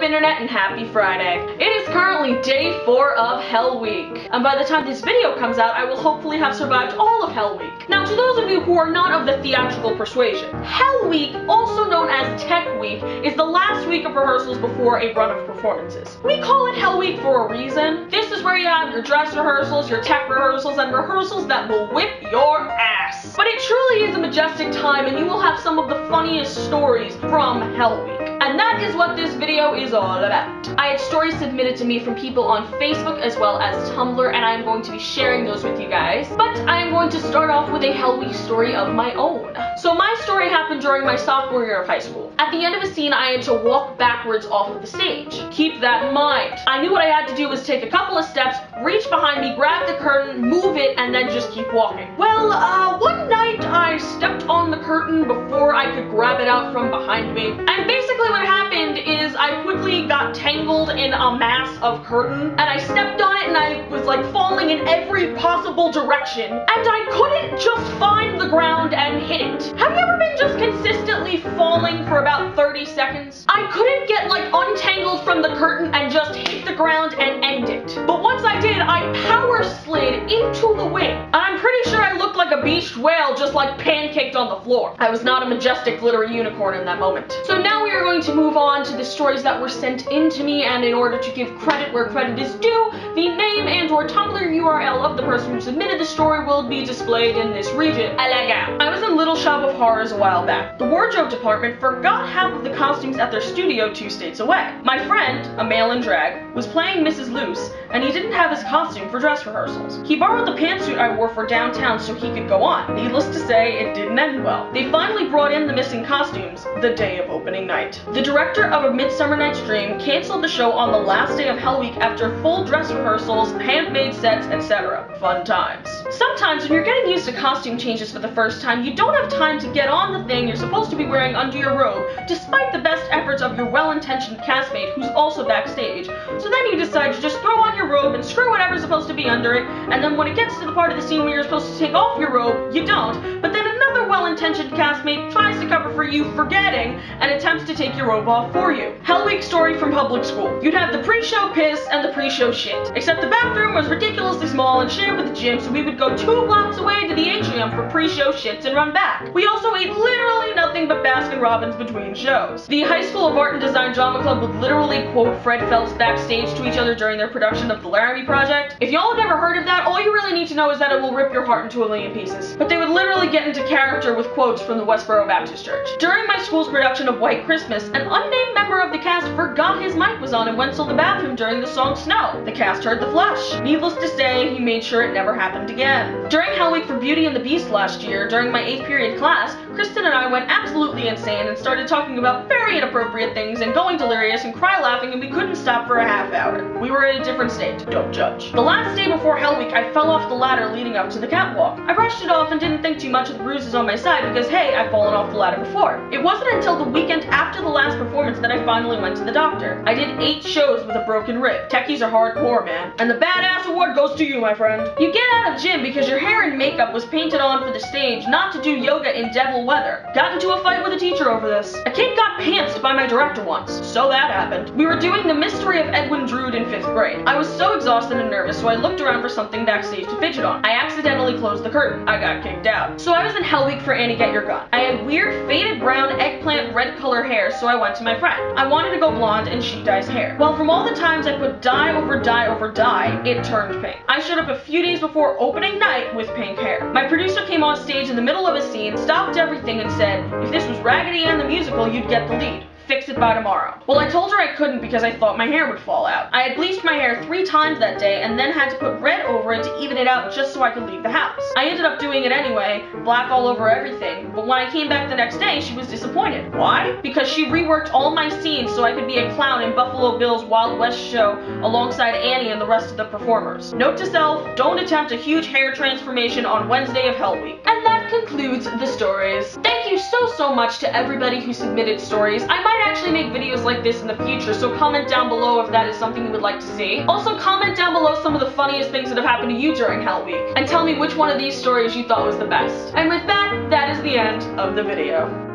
up, internet, and happy Friday. It is currently day 4 of Hell Week, and by the time this video comes out, I will hopefully have survived all of Hell Week. Now, to those of you who are not of the theatrical persuasion, Hell Week, also known as Tech Week, is the last week of rehearsals before a run of performances. We call it Hell Week for a reason. This is where you have your dress rehearsals, your tech rehearsals, and rehearsals that will whip your ass. But it truly is a majestic time, and you will have some of the funniest stories from Hell Week. And that is what this video is all about. I had stories submitted to me from people on Facebook as well as Tumblr, and I am going to be sharing those with you guys. But I am going to start off with a Hell Week story of my own. So my story happened during my sophomore year of high school. At the end of a scene, I had to walk backwards off of the stage. Keep that in mind. I knew what I had to do was take a couple of steps, reach behind me, grab the curtain, move it, and then just keep walking. Well, one night I stepped on the curtain before I could grab it out from behind me. And basically what happened is I quickly got tangled in a mass of curtain, and I stepped on it and I was like falling in every possible direction, and I couldn't just find the ground and hit it. Have you ever been just consistently falling for about 30 seconds? I couldn't get like untangled from the curtain and just hit the ground and end it. But once I did, I power slid into the wing. And I'm pretty sure I looked like a beached whale just like pancaked on the floor. I was not a majestic glittery unicorn in that moment. So now we are going to move on to the stories that were sent in to me, and in order to give credit where credit is due, the name and or Tumblr URL of the person who submitted the story will be displayed in this region. I was in Little Shop of Horrors a while back. The wardrobe department forgot half of the costumes at their studio 2 states away. My friend, a male in drag, was playing Mrs. Loose, and he didn't have his costume for dress rehearsals. He borrowed the pantsuit I wore for downtown so he could go on. Needless to say, it didn't end well. They finally brought in the missing costumes the day of opening night. The director of A Midsummer Night's Dream canceled the show on the last day of Hell Week after full dress rehearsals, handmade sets, etc. Fun times. Sometimes when you're getting used to costume changes for the first time, you don't have time to get on the thing you're supposed to be wearing under your robe, despite the best efforts of your well-intentioned castmate who's also backstage. So then you decide to just throw on your robe and screw whatever's supposed to be under it, and then when it gets to the part of the scene where you're supposed to take off your robe, you don't, but then another well-intentioned castmate tries to cover for you forgetting and attempts to take your robe off for you. Hell Week story from public school. You'd have the pre-show piss and the pre-show shit, except the bathroom was ridiculously small and shared with the gym, so we would go 2 blocks away to the atrium for pre-show shits and run back. We also ate literally nothing but Baskin-Robbins between shows. The High School of Art and Design Drama Club would literally quote Fred Phelps backstage to each other during their production of the Laramie Project. If y'all have never heard of that, all you really need to know is that it will rip your heart into a million pieces. But they would literally get into character with quotes from the Westboro Baptist Church. During my school's production of White Christmas, an unnamed member of the cast forgot his mic was on and went to the bathroom during the song Snow. The cast heard the flush. Needless to say, he made sure it never happened again. During Hell Week for Beauty and the Beast last year, during my 8th period class, Kristen and I went absolutely insane and started talking about very inappropriate things and going delirious and cry laughing, and we couldn't stop for a half hour. We were in a different state. Don't judge. The last day before Hell Week, I fell off the ladder leading up to the catwalk. I brushed it off and didn't think too much of the bruises on my side because, hey, I've fallen off the ladder before. It wasn't until the weekend after the last performance that I finally went to the doctor. I did 8 shows with a broken rib. Techies are hardcore, man. And the badass award goes to you, my friend. You get out of gym because your hair and makeup was painted on for the stage, not to do yoga in devil weather. Got into a fight with a teacher over this. A kid got pantsed by my director once, so that happened. We were doing The Mystery of Edwin Drood in 5th grade. I was so exhausted and nervous, so I looked around for something backstage to fidget on. I accidentally closed the curtain. I got kicked out. So I was in Hell Week for Annie Get Your Gun. I had weird faded brown eggplant red color hair, so I went to my friend. I wanted to go blonde and she dyes hair. Well, from all the times I put dye over dye over dye, it turned pink. I showed up a few days before opening night with pink hair. My producer came on stage in the middle of a scene, stopped everything and said, if this was Raggedy Ann the musical, you'd get the lead. Fix it by tomorrow. Well, I told her I couldn't because I thought my hair would fall out. I had bleached my hair 3 times that day and then had to put red over it to even it out just so I could leave the house. I ended up doing it anyway, black all over everything, but when I came back the next day, she was disappointed. Why? Because she reworked all my scenes so I could be a clown in Buffalo Bill's Wild West show alongside Annie and the rest of the performers. Note to self, don't attempt a huge hair transformation on Wednesday of Hell Week. And that concludes the stories. Thank you so much to everybody who submitted stories. I might actually make videos like this in the future, so comment down below if that is something you would like to see. Also, comment down below some of the funniest things that have happened to you during Hell Week, and tell me which one of these stories you thought was the best. And with that, that is the end of the video.